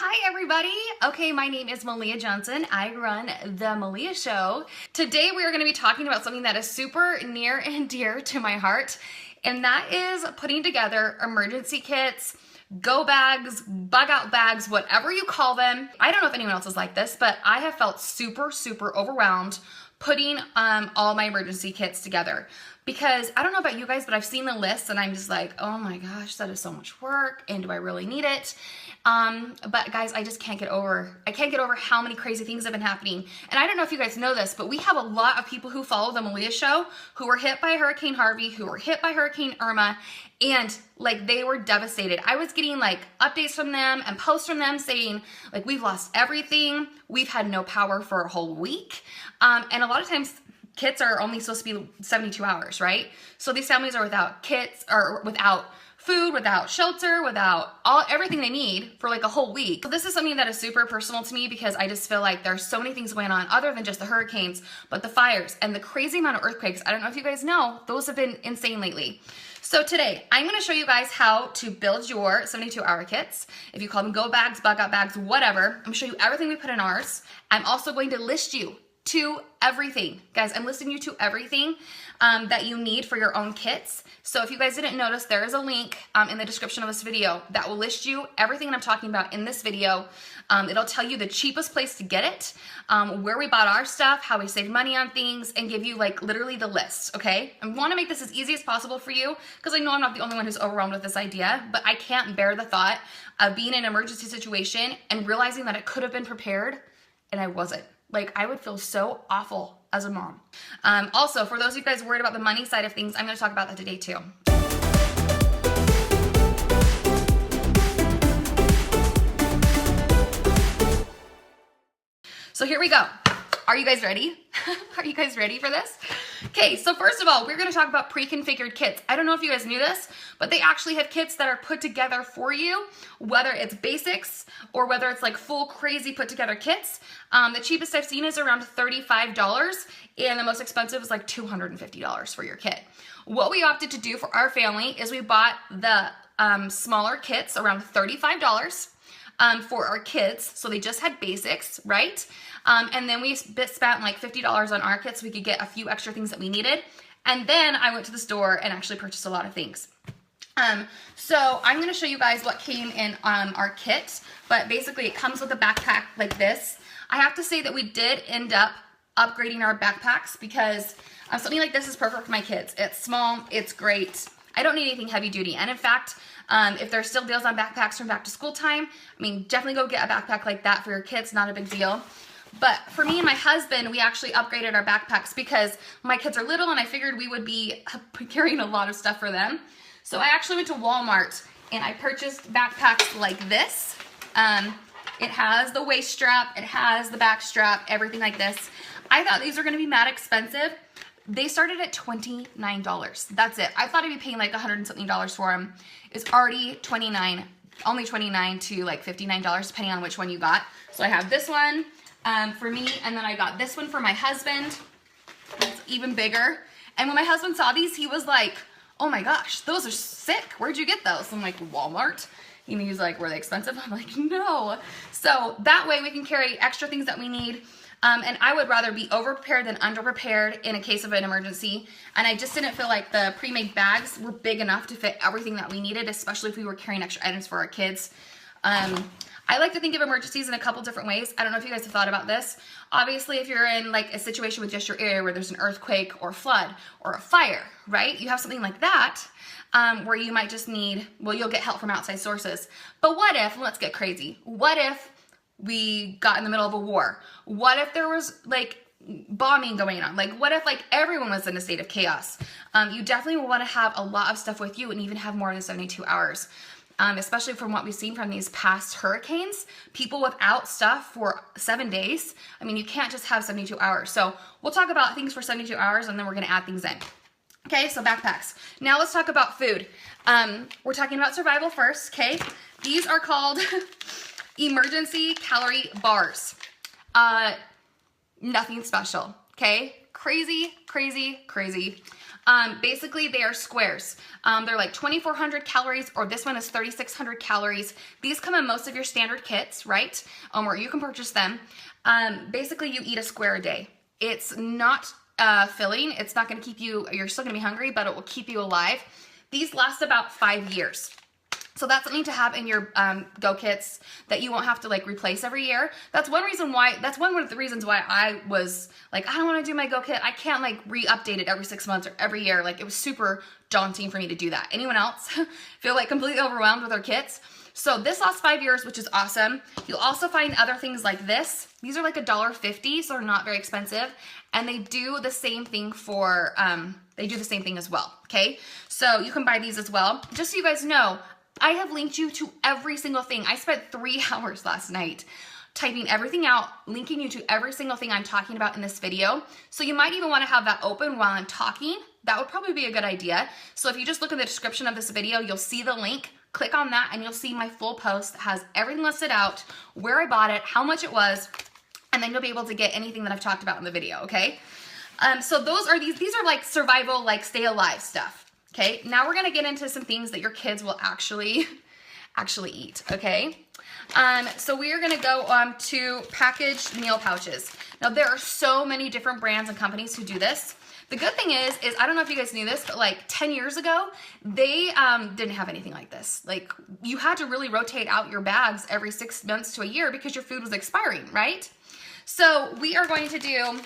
Hi everybody. Okay, my name is Malia Johnson. I run The Malia Show. Today we are going to be talking about something that is super near and dear to my heart, and that is putting together emergency kits, go bags, bug out bags, whatever you call them. I don't know if anyone else is like this, but I have felt super overwhelmed putting all my emergency kits together. Because I don't know about you guys, but I've seen the list and I'm just like, oh my gosh, that is so much work, and do I really need it? But guys, I just can't get over how many crazy things have been happening. And I don't know if you guys know this, but we have a lot of people who follow the Malia Show who were hit by Hurricane Harvey, who were hit by Hurricane Irma, and like they were devastated. I was getting like updates from them and posts from them saying like, we've lost everything. We've had no power for a whole week. And a lot of times kits are only supposed to be 72 hours, right? So these families are without kits or without food, without shelter, without everything they need for like a whole week. So this is something that is super personal to me because I just feel like there's so many things going on other than just the hurricanes, but the fires and the crazy amount of earthquakes. I don't know if you guys know, those have been insane lately. So today, I'm gonna show you guys how to build your 72-hour kits. If you call them go bags, bug out bags, whatever, I'm gonna show you everything we put in ours. I'm also going to list you to everything. Guys, I'm listing you to everything that you need for your own kits. So if you guys didn't notice, there is a link in the description of this video that will list you everything that I'm talking about in this video. It'll tell you the cheapest place to get it, where we bought our stuff, how we saved money on things, and give you like literally the list, okay? I want to make this as easy as possible for you because I know I'm not the only one who's overwhelmed with this idea, but I can't bear the thought of being in an emergency situation and realizing that it could have been prepared and I wasn't. Like, I would feel so awful as a mom. Also, for those of you guys worried about the money side of things, I'm going to talk about that today too. So here we go. Are you guys ready? Are you guys ready for this? Okay, so first of all, we're going to talk about pre-configured kits. I don't know if you guys knew this, but they actually have kits that are put together for you, whether it's basics or whether it's like full crazy put together kits. The cheapest I've seen is around $35, and the most expensive is like $250 for your kit. What we opted to do for our family is we bought the smaller kits around $35 for our kids, so they just had basics, right? And then we spent like $50 on our kits so we could get a few extra things that we needed. And then I went to the store and actually purchased a lot of things. So I'm going to show you guys what came in our kit, but basically it comes with a backpack like this. I have to say that we did end up upgrading our backpacks because something like this is perfect for my kids. It's small, it's great. I don't need anything heavy duty. And in fact, if there's still deals on backpacks from back to school time, I mean, definitely go get a backpack like that for your kids, not a big deal. But for me and my husband, we actually upgraded our backpacks because my kids are little and I figured we would be carrying a lot of stuff for them. So I actually went to Walmart and I purchased backpacks like this. It has the waist strap, it has the back strap, everything like this. I thought these were gonna be mad expensive. They started at $29. That's it. I thought I'd be paying like $100 and something for them. It's already only $29 to like $59, depending on which one you got. So I have this one for me, and then I got this one for my husband. It's even bigger. And when my husband saw these, he was like, oh my gosh, those are sick. Where'd you get those? I'm like, Walmart. And he's like, were they expensive? I'm like, no. So that way we can carry extra things that we need. And I would rather be over-prepared than under-prepared in a case of an emergency. And I just didn't feel like the pre-made bags were big enough to fit everything that we needed, especially if we were carrying extra items for our kids. I like to think of emergencies in a couple different ways. I don't know if you guys have thought about this. Obviously, if you're in like a situation with just your area where there's an earthquake or flood or a fire, right? You have something like that where you might just need, well, you'll get help from outside sources. But what if, let's get crazy. What if we got in the middle of a war? What if there was like bombing going on? Like what if like everyone was in a state of chaos? You definitely will want to have a lot of stuff with you and even have more than 72 hours. Especially from what we've seen from these past hurricanes, people without stuff for 7 days. I mean, you can't just have 72 hours. So we'll talk about things for 72 hours and then we're going to add things in. Okay, so backpacks. Now let's talk about food. We're talking about survival first, okay? These are called emergency calorie bars. Nothing special, okay? Crazy. Basically, they are squares. They're like 2,400 calories, or this one is 3,600 calories. These come in most of your standard kits, right? Or you can purchase them. Basically, you eat a square a day. It's not filling. It's not going to keep you, you're still going to be hungry, but it will keep you alive. These last about 5 years. So that's something to have in your Go Kits that you won't have to like replace every year. That's one reason why, that's one of the reasons why I was like, I don't want to do my Go Kit. I can't like re-update it every 6 months or every year. Like it was super daunting for me to do that. Anyone else feel like completely overwhelmed with their kits? So this lasts 5 years, which is awesome. You'll also find other things like this. These are like $1.50, so they're not very expensive. And they do the same thing for, they do the same thing as well, okay? So you can buy these as well. Just so you guys know, I have linked you to every single thing. I spent 3 hours last night typing everything out, linking you to every single thing I'm talking about in this video. So you might even want to have that open while I'm talking. That would probably be a good idea. So if you just look in the description of this video, you'll see the link. Click on that and you'll see my full post that has everything listed out, where I bought it, how much it was, and then you'll be able to get anything that I've talked about in the video, okay? So those are these are like survival, like stay alive stuff. Okay, now we're gonna get into some things that your kids will actually eat, okay? So we are gonna go on to packaged meal pouches. Now there are so many different brands and companies who do this. The good thing is I don't know if you guys knew this, but like 10 years ago, they didn't have anything like this. Like you had to really rotate out your bags every 6 months to a year because your food was expiring, right? So we are going to do,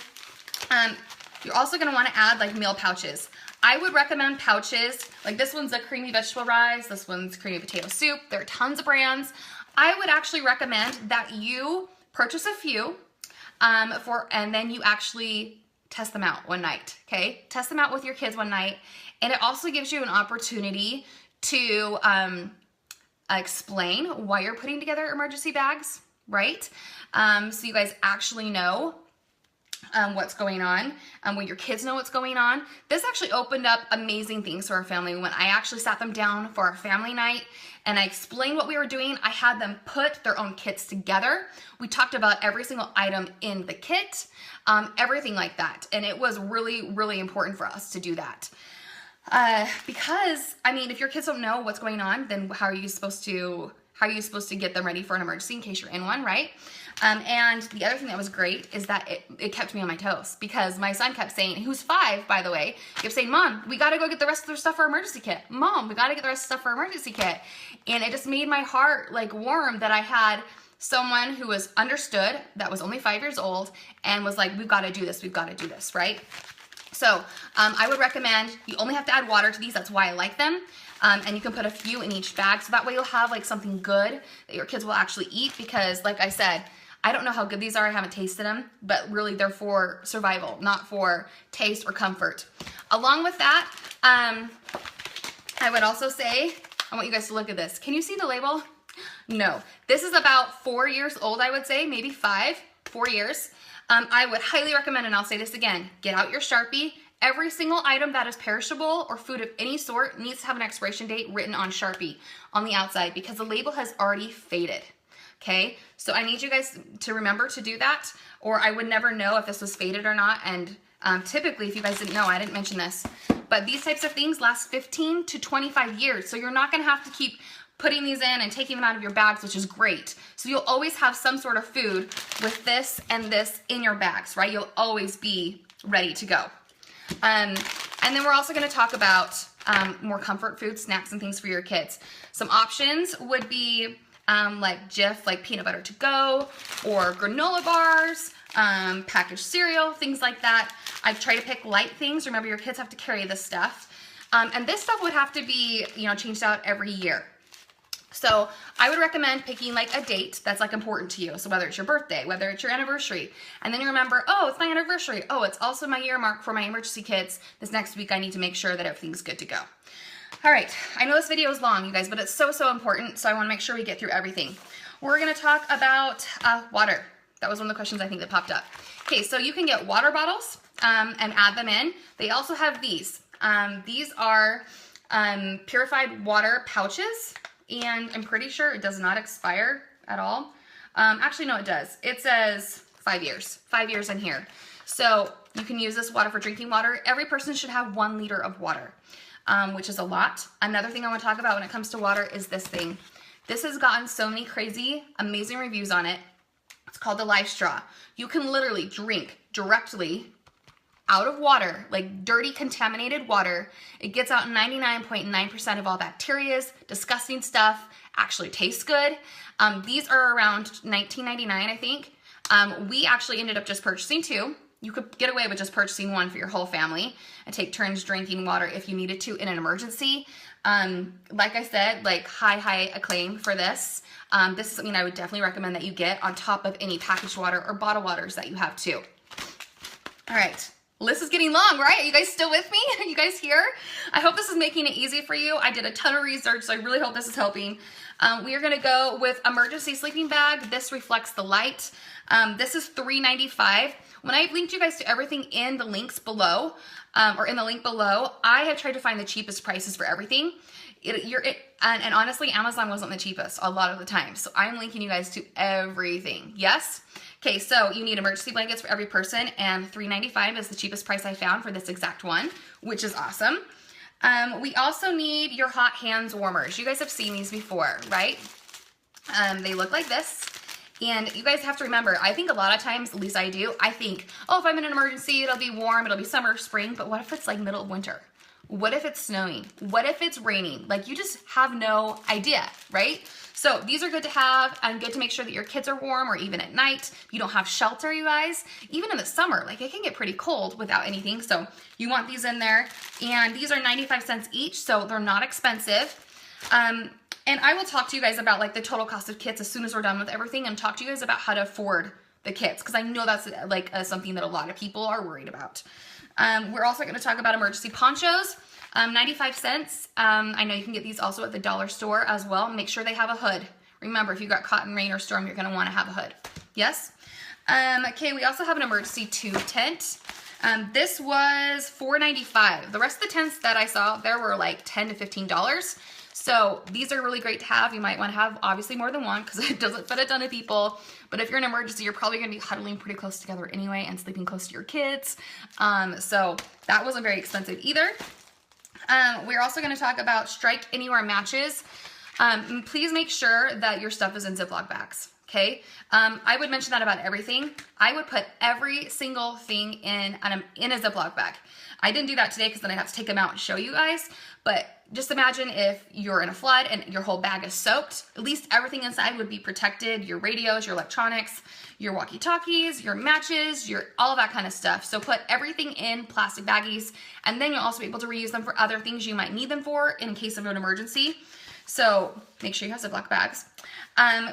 you're also gonna wanna add like meal pouches. I would recommend pouches, like this one's a creamy vegetable rice, this one's creamy potato soup. There are tons of brands. I would actually recommend that you purchase a few and then you actually test them out one night, okay? Test them out with your kids one night. And it also gives you an opportunity to explain why you're putting together emergency bags, right? So you guys actually know what's going on, when your kids know what's going on. This actually opened up amazing things for our family. When I actually sat them down for our family night and I explained what we were doing, I had them put their own kits together. We talked about every single item in the kit, everything like that. And it was really, really important for us to do that. Because, I mean, if your kids don't know what's going on, then how are you supposed to get them ready for an emergency in case you're in one, right? And the other thing that was great is that it kept me on my toes because my son kept saying, who's 5, by the way, kept saying, Mom, we got to go get the rest of the stuff for our emergency kit. Mom, we got to get the rest of the stuff for our emergency kit. And it just made my heart like warm that I had someone who was understood, that was only 5 years old, and was like, we've got to do this, right? So I would recommend, you only have to add water to these. That's why I like them. And you can put a few in each bag. So that way you'll have like something good that your kids will actually eat because like I said, I don't know how good these are. I haven't tasted them, but really they're for survival, not for taste or comfort. Along with that, I would also say, I want you guys to look at this. Can you see the label? No. This is about 4 years old, I would say, maybe 5, 4 years. I would highly recommend, and I'll say this again, get out your Sharpie. Every single item that is perishable or food of any sort needs to have an expiration date written on Sharpie on the outside because the label has already faded. Okay, so I need you guys to remember to do that, or I would never know if this was faded or not. And typically, if you guys didn't know, I didn't mention this, but these types of things last 15 to 25 years. So you're not going to have to keep putting these in and taking them out of your bags, which is great. So you'll always have some sort of food with this and this in your bags, right? You'll always be ready to go. And then we're also going to talk about more comfort food, snacks, and things for your kids. Some options would be like Jif, like peanut butter to go, or granola bars, packaged cereal, things like that. I try to pick light things. Remember, your kids have to carry this stuff. And this stuff would have to be, changed out every year. So I would recommend picking like a date that's like important to you. So whether it's your birthday, whether it's your anniversary, and then you remember, oh, it's my anniversary. Oh, it's also my year mark for my emergency kits. This next week, I need to make sure that everything's good to go. All right, I know this video is long, you guys, but it's so, so important. So I wanna make sure we get through everything. We're gonna talk about water. That was one of the questions I think that popped up. Okay, so you can get water bottles and add them in. They also have these. These are purified water pouches. And I'm pretty sure it does not expire at all. Actually, no, it does. It says 5 years. 5 years in here. So you can use this water for drinking water. Every person should have 1 liter of water, which is a lot. Another thing I want to talk about when it comes to water is this thing. This has gotten so many crazy, amazing reviews on it. It's called the Life Straw. You can literally drink directly out of water, like dirty, contaminated water. It gets out 99.9% of all bacteria, disgusting stuff, actually tastes good. These are around $19.99, I think. We actually ended up just purchasing 2. You could get away with just purchasing 1 for your whole family and take turns drinking water if you needed to in an emergency. Like I said, like high acclaim for this. This is something I would definitely recommend that you get on top of any packaged water or bottled waters that you have too. All right. List is getting long, right? Are you guys still with me? Are you guys here? I hope this is making it easy for you. I did a ton of research, so I really hope this is helping. We are gonna go with emergency sleeping bag. This reflects the light. This is $3.95. When I've linked you guys to everything in the links below, or in the link below, I have tried to find the cheapest prices for everything. And honestly, Amazon wasn't the cheapest a lot of the time. So I'm linking you guys to everything. Yes? Okay, so you need emergency blankets for every person, and $3.95 is the cheapest price I found for this exact one, which is awesome. We also need your hot hands warmers. You guys have seen these before, right? They look like this. And you guys have to remember, I think a lot of times, at least I do, I think, oh, if I'm in an emergency, it'll be warm, it'll be summer or spring, but what if it's like middle of winter? What if it's snowing? What if it's raining? Like, you just have no idea, right? So these are good to have and good to make sure that your kids are warm, or even at night. You don't have shelter, you guys. Even in the summer, like it can get pretty cold without anything. So you want these in there. And these are 95 cents each, so they're not expensive. And I will talk to you guys about like the total cost of kits as soon as we're done with everything, and talk to you guys about how to afford the kits, because I know that's like something that a lot of people are worried about. We're also going to talk about emergency ponchos. 95 cents. I know you can get these also at the dollar store as well. Make sure they have a hood. Remember, if you've got cotton, rain, or storm, you're going to want to have a hood. Yes? Okay, we also have an emergency tube tent. This was $4.95. The rest of the tents that I saw, there were like $10 to $15. So these are really great to have. You might want to have obviously more than one because it doesn't fit a ton of people. But if you're in an emergency, you're probably going to be huddling pretty close together anyway and sleeping close to your kids. So that wasn't very expensive either. We're also going to talk about Strike Anywhere matches. Please make sure that your stuff is in Ziploc bags. Okay. I would mention that about everything. I would put every single thing in a Ziploc bag. I didn't do that today because then I'd have to take them out and show you guys. But just imagine if you're in a flood and your whole bag is soaked, at least everything inside would be protected. Your radios, your electronics, your walkie-talkies, your matches, all of that kind of stuff. So put everything in plastic baggies, and then you'll also be able to reuse them for other things you might need them for in case of an emergency. So make sure you have Ziploc bags.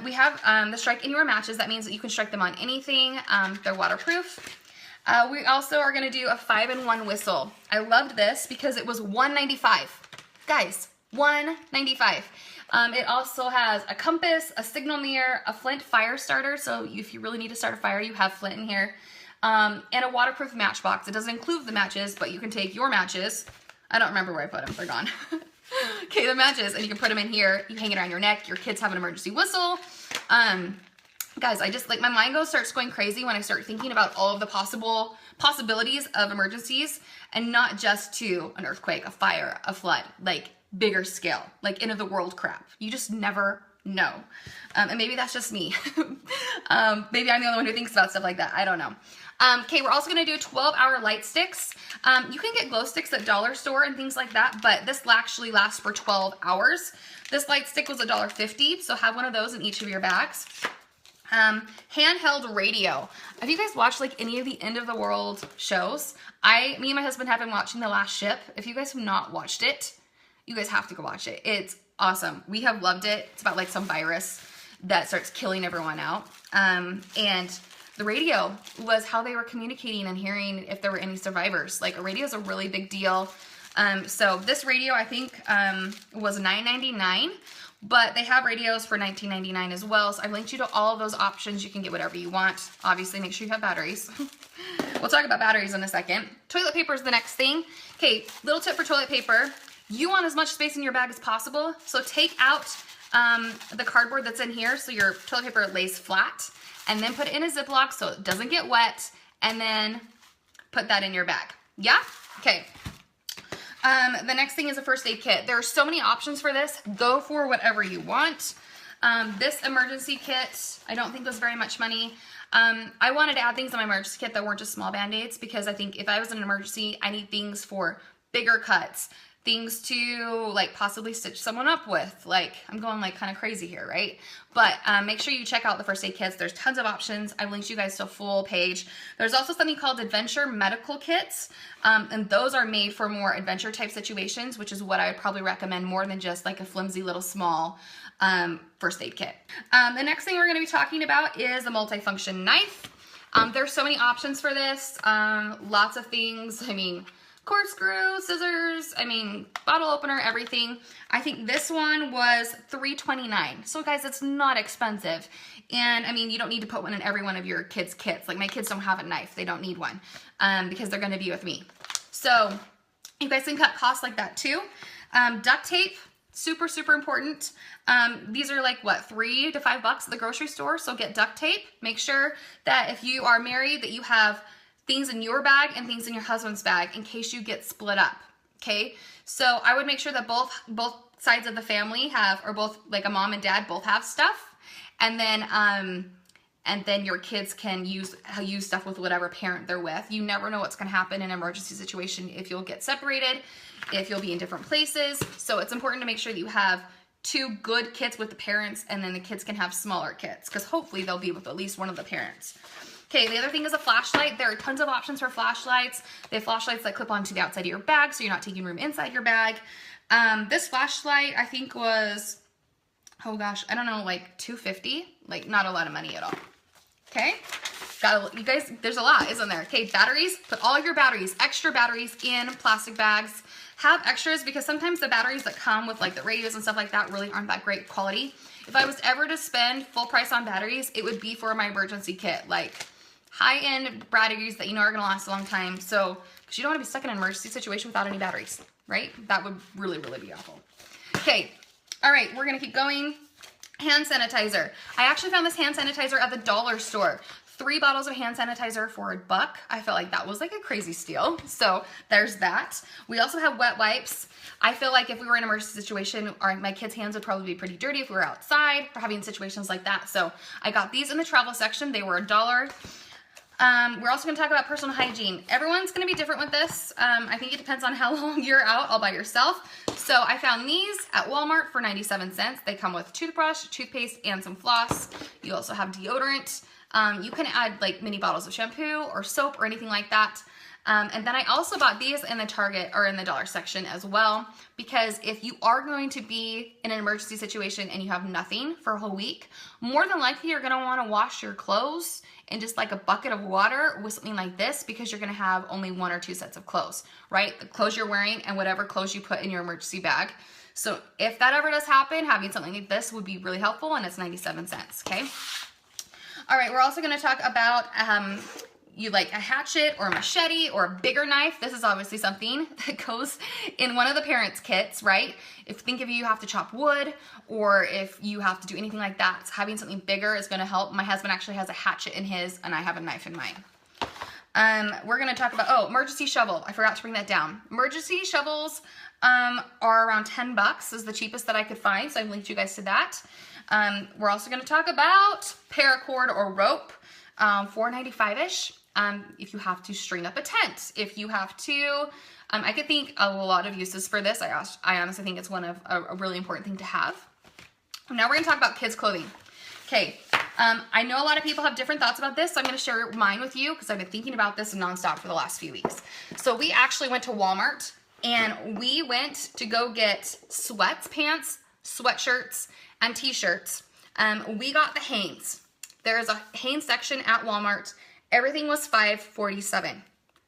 We have the Strike Anywhere matches. That means that you can strike them on anything. They're waterproof. We also are going to do a 5-in-1 whistle. I loved this because it was $1.95. Guys, $1.95. It also has a compass, a signal mirror, a flint fire starter. So if you really need to start a fire, you have flint in here. And a waterproof matchbox. It doesn't include the matches, but you can take your matches. I don't remember where I put them. They're gone. Okay, the matches, and you can put them in here. You hang it around your neck. Your kids have an emergency whistle. Guys, I just, like, my mind starts going crazy when I start thinking about all of the possibilities of emergencies, and not just to an earthquake, a fire, a flood, like bigger scale, like end of the world crap. You just never know. And maybe that's just me. Maybe I'm the only one who thinks about stuff like that. I don't know. Okay, we're also going to do 12-hour light sticks. You can get glow sticks at dollar store and things like that, but this actually lasts for 12 hours. This light stick was $1.50, so have one of those in each of your bags. Handheld radio. Have you guys watched like any of the end of the world shows? Me and my husband have been watching The Last Ship. If you guys have not watched it, you guys have to go watch it. It's awesome. We have loved it. It's about like some virus that starts killing everyone out. And the radio was how they were communicating and hearing if there were any survivors. Like, a radio is a really big deal. So this radio, I think, was $9.99. But they have radios for $19.99 as well. So I've linked you to all of those options. You can get whatever you want. Obviously, make sure you have batteries. We'll talk about batteries in a second. Toilet paper is the next thing. Okay, little tip for toilet paper. You want as much space in your bag as possible. So take out the cardboard that's in here so your toilet paper lays flat. And then put it in a Ziploc so it doesn't get wet. And then put that in your bag. Yeah? Okay. The next thing is a first aid kit. There are so many options for this. Go for whatever you want. This emergency kit, I don't think was very much money. I wanted to add things in my emergency kit that weren't just small band-aids, because I think if I was in an emergency, I need things for bigger cuts, things to like possibly stitch someone up with. Like, I'm going like kind of crazy here, right? But make sure you check out the first aid kits. There's tons of options. I've linked you guys to a full page. There's also something called adventure medical kits, and those are made for more adventure type situations, which is what I would probably recommend more than just like a flimsy little small first aid kit. The next thing we're going to be talking about is a multifunction knife. There's so many options for this. Lots of things. I mean, corkscrew, scissors, I mean, bottle opener, everything. I think this one was $3.29. So guys, it's not expensive. And I mean, you don't need to put one in every one of your kids' kits. Like my kids don't have a knife. They don't need one because they're going to be with me. So you guys can cut costs like that too. Duct tape, super, super important. These are like what, $3 to $5 at the grocery store. So get duct tape. Make sure that if you are married that you have things in your bag and things in your husband's bag in case you get split up, okay? So I would make sure that both sides of the family have, or both like a mom and dad both have stuff, and then your kids can use stuff with whatever parent they're with. You never know what's gonna happen in an emergency situation, if you'll get separated, if you'll be in different places. So it's important to make sure that you have 2 good kits with the parents, and then the kids can have smaller kits, because hopefully they'll be with at least one of the parents. Okay, the other thing is a flashlight. There are tons of options for flashlights. They have flashlights that clip onto the outside of your bag, so you're not taking room inside your bag. This flashlight, I think was, oh gosh, I don't know, like $2.50. Like not a lot of money at all. Okay, you guys, there's a lot, isn't there? Okay, batteries. Put all of your batteries, extra batteries, in plastic bags. Have extras, because sometimes the batteries that come with like the radios and stuff like that really aren't that great quality. If I was ever to spend full price on batteries, it would be for my emergency kit, like high-end batteries that you know are gonna last a long time. So, because you don't want to be stuck in an emergency situation without any batteries, right? That would really, really be awful. Okay, all right, we're gonna keep going. Hand sanitizer. I actually found this hand sanitizer at the dollar store. 3 bottles of hand sanitizer for $1. I felt like that was like a crazy steal. So there's that. We also have wet wipes. I feel like if we were in an emergency situation, my kids' hands would probably be pretty dirty if we were outside or having situations like that. So I got these in the travel section. They were $1. We're also going to talk about personal hygiene. Everyone's going to be different with this. I think it depends on how long you're out all by yourself. So I found these at Walmart for 97 cents. They come with toothbrush, toothpaste, and some floss. You also have deodorant. You can add like mini bottles of shampoo or soap or anything like that. And then I also bought these in the Target or in the dollar section as well, because if you are going to be in an emergency situation and you have nothing for a whole week, more than likely you're going to want to wash your clothes in just like a bucket of water with something like this, because you're going to have only 1 or 2 sets of clothes, right? The clothes you're wearing and whatever clothes you put in your emergency bag. So if that ever does happen, having something like this would be really helpful, and it's 97 cents, okay? All right, we're also going to talk about you like a hatchet or a machete or a bigger knife. This is obviously something that goes in one of the parents' kits, right? If you have to chop wood, or if you have to do anything like that, so having something bigger is going to help. My husband actually has a hatchet in his, and I have a knife in mine. We're going to talk about, emergency shovel. I forgot to bring that down. Emergency shovels are around $10 is the cheapest that I could find, so I've linked you guys to that. We're also going to talk about paracord or rope, $4.95-ish. If you have to string up a tent, if you have to, I could think of a lot of uses for this. I honestly think it's one of a really important thing to have. Now we're going to talk about kids' clothing. Okay, I know a lot of people have different thoughts about this, so I'm going to share mine with you because I've been thinking about this nonstop for the last few weeks. So we actually went to Walmart, and we went to go get sweats, pants, sweatshirts, and t-shirts. We got the Hanes. There is a Hanes section at Walmart. Everything was $5.47.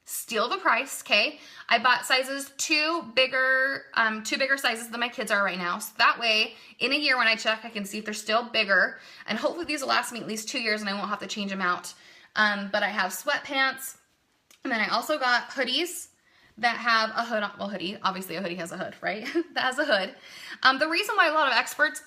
Steal the price, okay? I bought sizes two bigger sizes than my kids are right now. So that way, in a year when I check, I can see if they're still bigger. And hopefully these will last me at least 2 years and I won't have to change them out. But I have sweatpants. And then I also got hoodies. that have a hood, well, hoodie, obviously a hoodie has a hood, right? That has a hood. The reason why a lot of experts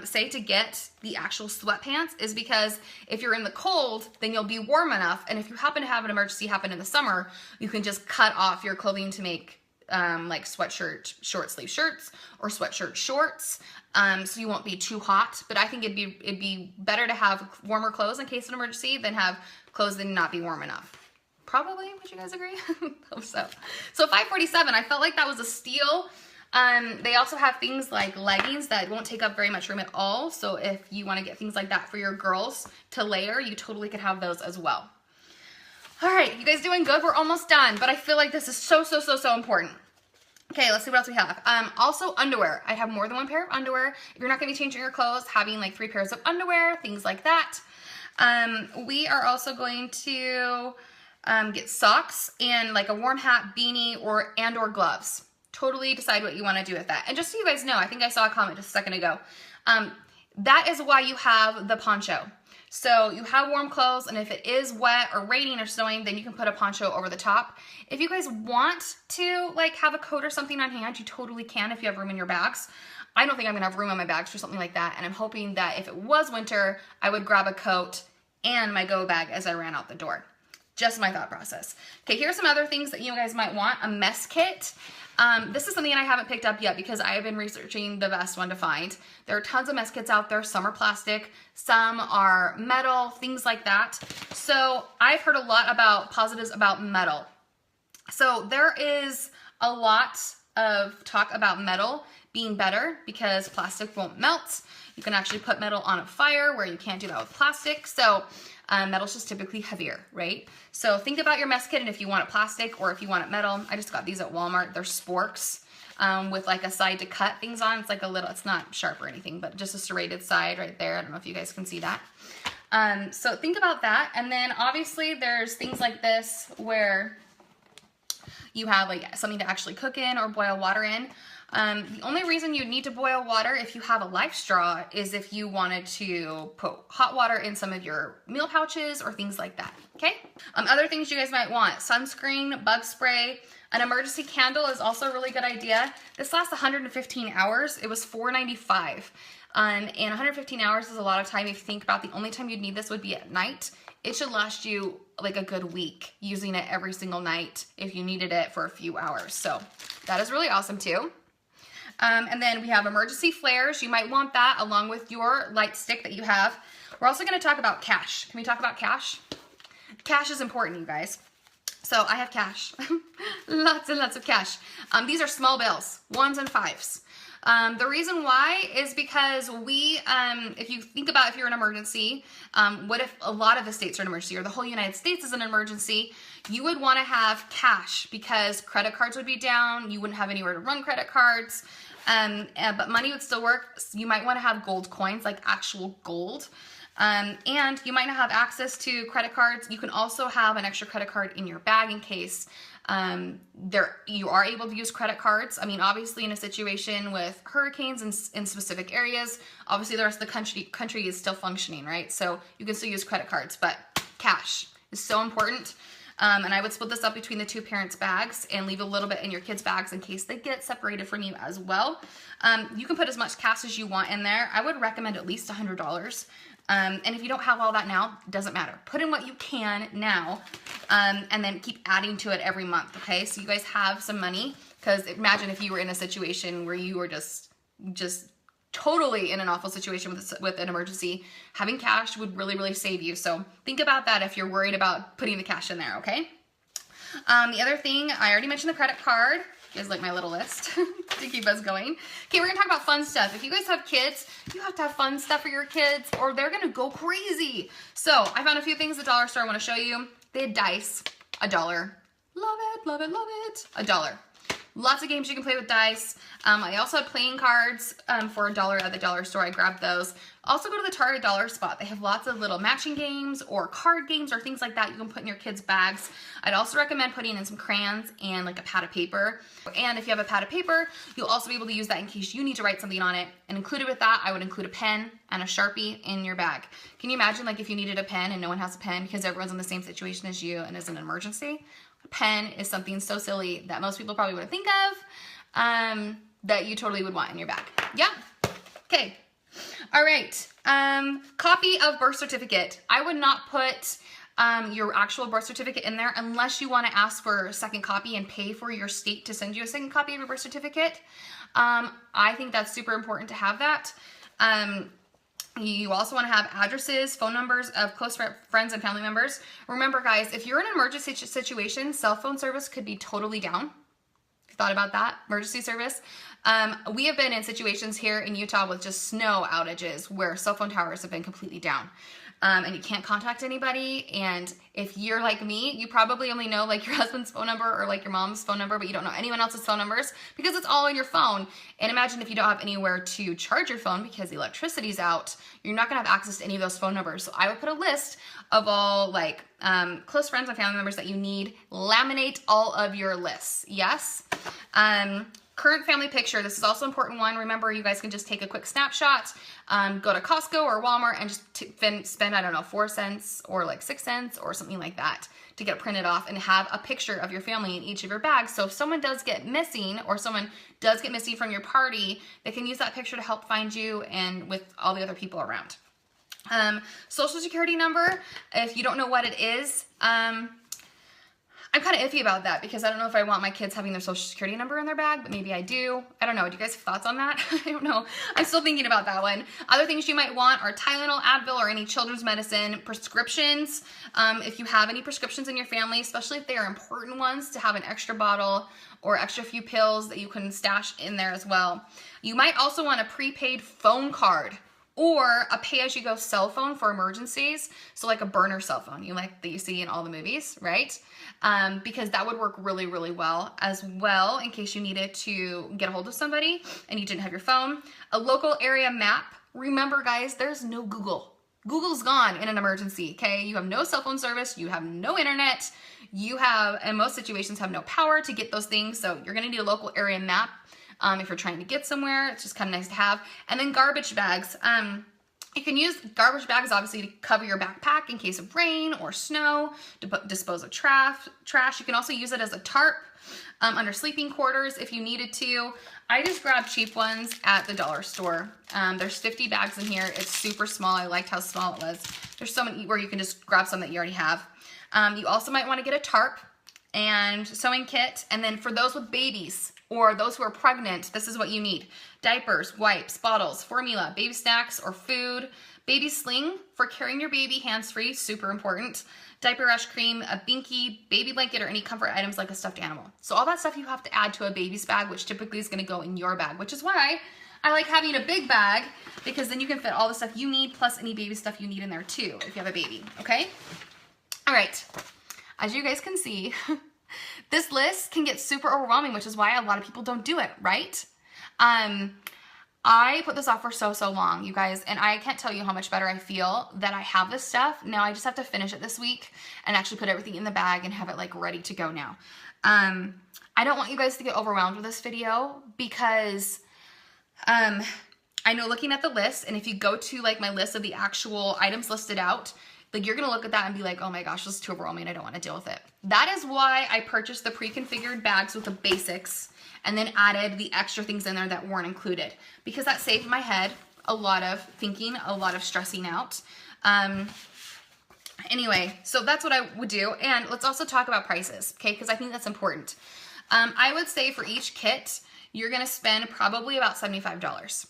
say to get the actual sweatpants is because if you're in the cold, then you'll be warm enough, and if you happen to have an emergency happen in the summer, you can just cut off your clothing to make like sweatshirt short sleeve shirts or sweatshirt shorts, so you won't be too hot. But I think it'd be better to have warmer clothes in case of an emergency than have clothes that not be warm enough. Probably, would you guys agree? Hope so. So $5.47, I felt like that was a steal. They also have things like leggings that won't take up very much room at all. So if you want to get things like that for your girls to layer, you totally could have those as well. All right, you guys doing good? We're almost done, but I feel like this is so important. Okay, let's see what else we have. Also underwear. I have more than one pair of underwear. If you're not going to be changing your clothes, having like 3 pairs of underwear, things like that. We are also going to get socks and like a warm hat, beanie, or gloves. Totally decide what you want to do with that. And just so you guys know, I think I saw a comment just a second ago. That is why you have the poncho. So you have warm clothes, and if it is wet or raining or snowing, then you can put a poncho over the top. If you guys want to like have a coat or something on hand, you totally can if you have room in your bags. I don't think I'm gonna have room in my bags for something like that, and I'm hoping that if it was winter, I would grab a coat and my go bag as I ran out the door. Just my thought process. Okay, here's some other things that you guys might want. A mess kit. This is something I haven't picked up yet because I have been researching the best one to find. There are tons of mess kits out there. Some are plastic, some are metal, things like that. So I've heard a lot about positives about metal. So there is a lot of talk about metal being better because plastic won't melt. You can actually put metal on a fire where you can't do that with plastic. So metal's just typically heavier, right? So think about your mess kit, and if you want it plastic or if you want it metal. I just got these at Walmart. They're sporks with like a side to cut things on. It's like a little, it's not sharp or anything, but just a serrated side right there. I don't know if you guys can see that. So think about that. And then obviously there's things like this where you have like something to actually cook in or boil water in. The only reason you need to boil water if you have a life straw is if you wanted to put hot water in some of your meal pouches or things like that, okay? Other things you guys might want, sunscreen, bug spray. An emergency candle is also a really good idea. This lasts 115 hours. It was $4.95. And 115 hours is a lot of time. If you think about the only time you'd need this would be at night. It should last you like a good week using it every single night if you needed it for a few hours. So that is really awesome too. And then we have emergency flares. You might want that along with your light stick that you have. We're also going to talk about cash. Can we talk about cash? Cash is important, you guys. So I have cash. Lots and lots of cash. These are small bills, 1s and 5s. The reason why is because we, if you think about if you're in an emergency, what if a lot of the states are an emergency or the whole United States is an emergency, you would want to have cash because credit cards would be down. You wouldn't have anywhere to run credit cards, but money would still work. So you might want to have gold coins, like actual gold. And you might not have access to credit cards. You can also have an extra credit card in your bag in case you are able to use credit cards. I mean, obviously in a situation with hurricanes in specific areas, obviously the rest of the country is still functioning, right? So you can still use credit cards, but cash is so important. And I would split this up between the 2 parents' bags and leave a little bit in your kids' bags in case they get separated from you as well. You can put as much cash as you want in there. I would recommend at least $100. And if you don't have all that now, doesn't matter. Put in what you can now, and then keep adding to it every month, okay? So you guys have some money, because imagine if you were in a situation where you were just totally in an awful situation with an emergency. Having cash would really save you. So think about that if you're worried about putting the cash in there, okay? The other thing, I already mentioned the credit card. You guys like my little list to keep us going. Okay, we're gonna talk about fun stuff. If you guys have kids, you have to have fun stuff for your kids or they're gonna go crazy. So I found a few things at the dollar store I wanna show you. They had dice, $1. Love it, love it, love it. $1. Lots of games you can play with dice. I also had playing cards for $1 at the dollar store. I grabbed those. Also go to the Target dollar spot. They have lots of little matching games or card games or things like that you can put in your kids' bags. I'd also recommend putting in some crayons and like a pad of paper. And if you have a pad of paper, you'll also be able to use that in case you need to write something on it. And included with that, I would include a pen and a Sharpie in your bag. Can you imagine like if you needed a pen and no one has a pen because everyone's in the same situation as you and it's an emergency? pen is something so silly that most people probably wouldn't think of, that you totally would want in your bag. Yeah. Okay. All right. Copy of birth certificate. I would not put your actual birth certificate in there unless you want to ask for a second copy and pay for your state to send you a second copy of your birth certificate. I think that's super important to have that. You also want to have addresses, phone numbers of close friends and family members. Remember, guys, if you're in an emergency situation, cell phone service could be totally down. Thought about that? Emergency service. We have been in situations here in Utah with just snow outages where cell phone towers have been completely down. And you can't contact anybody. And if you're like me, you probably only know like your husband's phone number or like your mom's phone number, but you don't know anyone else's phone numbers because it's all on your phone. And imagine if you don't have anywhere to charge your phone because the electricity's out, you're not gonna have access to any of those phone numbers. So I would put a list of all like close friends and family members that you need. Laminate all of your lists. Yes. Current family picture. This is also an important one. Remember, you guys can just take a quick snapshot, go to Costco or Walmart and just spend, I don't know, 4 cents or like 6 cents or something like that to get it printed off and have a picture of your family in each of your bags. So if someone does get missing or someone does get missing from your party, they can use that picture to help find you and with all the other people around. Social security number. If you don't know what it is, I'm kind of iffy about that because I don't know if I want my kids having their social security number in their bag, but maybe I do. I don't know. Do you guys have thoughts on that? I don't know. I'm still thinking about that one. Other things you might want are Tylenol, Advil, or any children's medicine, prescriptions. If you have any prescriptions in your family, especially if they are important ones, to have an extra bottle or extra few pills that you can stash in there as well. You might also want a prepaid phone card or a pay-as-you-go cell phone for emergencies. So like a burner cell phone, that you see in all the movies, right? Because that would work really, really well as well in case you needed to get a hold of somebody and you didn't have your phone. A local area map. Remember, guys, there's no Google. Google's gone in an emergency, okay? You have no cell phone service, you have no internet, you have, in most situations, have no power to get those things, so you're gonna need a local area map. If you're trying to get somewhere, it's just kind of nice to have. And then garbage bags. You can use garbage bags, obviously, to cover your backpack in case of rain or snow, to dispose of trash. You can also use it as a tarp under sleeping quarters if you needed to. I just grabbed cheap ones at the dollar store. There's 50 bags in here. It's super small. I liked how small it was. There's so many where you can just grab some that you already have. You also might want to get a tarp and sewing kit. And then for those with babies, or those who are pregnant, this is what you need. Diapers, wipes, bottles, formula, baby snacks or food, baby sling for carrying your baby hands-free, super important. Diaper rash cream, a binky, baby blanket, or any comfort items like a stuffed animal. So all that stuff you have to add to a baby's bag, which typically is gonna go in your bag, which is why I like having a big bag because then you can fit all the stuff you need plus any baby stuff you need in there too if you have a baby, okay? All right, as you guys can see, this list can get super overwhelming, which is why a lot of people don't do it, right? I put this off for so long, you guys, and I can't tell you how much better I feel that I have this stuff. Now I just have to finish it this week and actually put everything in the bag and have it like ready to go now. I don't want you guys to get overwhelmed with this video because I know looking at the list, and if you go to like my list of the actual items listed out, like you're gonna look at that and be like, oh my gosh, this is too overwhelming, I don't wanna deal with it. That is why I purchased the pre-configured bags with the basics and then added the extra things in there that weren't included because that saved my head a lot of thinking, a lot of stressing out. Anyway, so that's what I would do. And let's also talk about prices, okay? Because I think that's important. I would say for each kit, you're gonna spend probably about $75.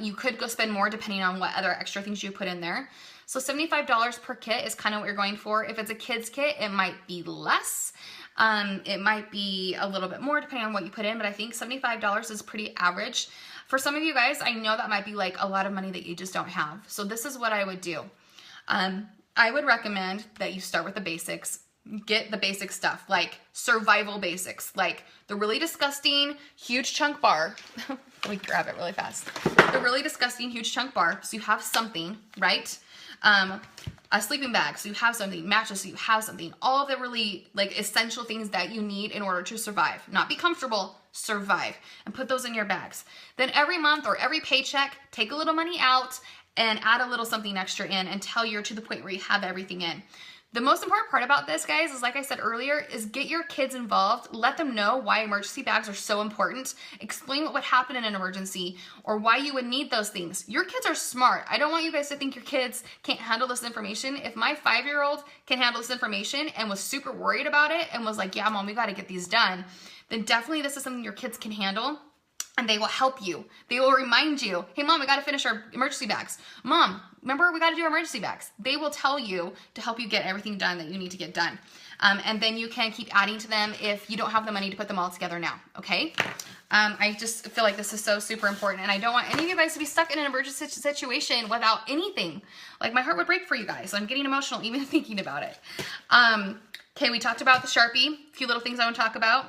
You could go spend more depending on what other extra things you put in there. So $75 per kit is kind of what you're going for. If it's a kid's kit, it might be less. It might be a little bit more depending on what you put in, but I think $75 is pretty average. For some of you guys, I know that might be like a lot of money that you just don't have. So this is what I would do. I would recommend that you start with the basics. Get the basic stuff, like survival basics, like the really disgusting huge chunk bar. Let me grab it really fast. The really disgusting huge chunk bar, so you have something, right? A sleeping bag, so you have something, mattress, so you have something, all of the really like essential things that you need in order to survive. Not be comfortable, survive, and put those in your bags. Then every month or every paycheck, take a little money out and add a little something extra in until you're to the point where you have everything in. The most important part about this, guys, is like I said earlier, is get your kids involved. Let them know why emergency bags are so important. Explain what would happen in an emergency or why you would need those things. Your kids are smart. I don't want you guys to think your kids can't handle this information. If my 5-year-old can handle this information and was super worried about it and was like, yeah, Mom, we got to get these done, then definitely this is something your kids can handle. And they will help you. They will remind you, hey, Mom, we got to finish our emergency bags. Mom, remember, we got to do our emergency bags. They will tell you to help you get everything done that you need to get done. And then you can keep adding to them if you don't have the money to put them all together now, okay? I just feel like this is so super important, and I don't want any of you guys to be stuck in an emergency situation without anything. Like, my heart would break for you guys. I'm getting emotional even thinking about it. Okay, we talked about the Sharpie. A few little things I want to talk about.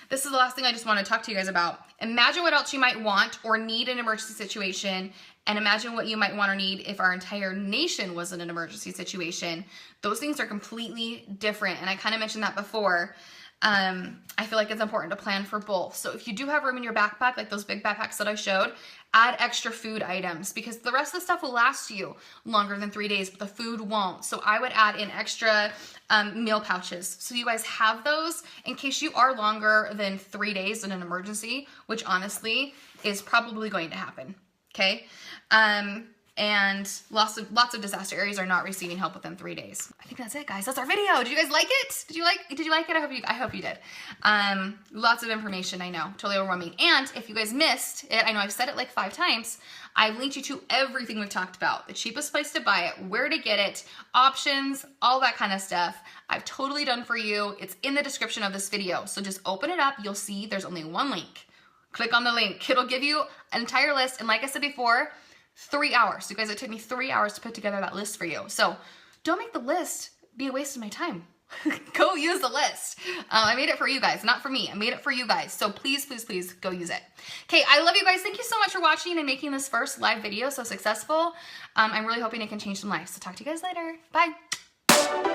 This is the last thing I just want to talk to you guys about. Imagine what else you might want or need in an emergency situation, and imagine what you might want or need if our entire nation was in an emergency situation. Those things are completely different, and I kind of mentioned that before. I feel like it's important to plan for both. So if you do have room in your backpack, like those big backpacks that I showed, add extra food items because the rest of the stuff will last you longer than 3 days, but the food won't. So I would add in extra meal pouches. So you guys have those in case you are longer than 3 days in an emergency, which honestly is probably going to happen, okay? And lots of disaster areas are not receiving help within 3 days. I think that's it, guys. That's our video. Did you guys like it? Did you like it? I hope you did. Lots of information, I know, totally overwhelming. And if you guys missed it, I know I've said it like 5 times, I've linked you to everything we've talked about. The cheapest place to buy it, where to get it, options, all that kind of stuff. I've totally done for you. It's in the description of this video. So just open it up. You'll see there's only one link. Click on the link. It'll give you an entire list. And like I said before, 3 hours. You guys, it took me 3 hours to put together that list for you. So don't make the list be a waste of my time. Go use the list. I made it for you guys, not for me. I made it for you guys. So please, please, please go use it. Okay, I love you guys. Thank you so much for watching and making this first live video so successful. I'm really hoping it can change some lives. So talk to you guys later. Bye.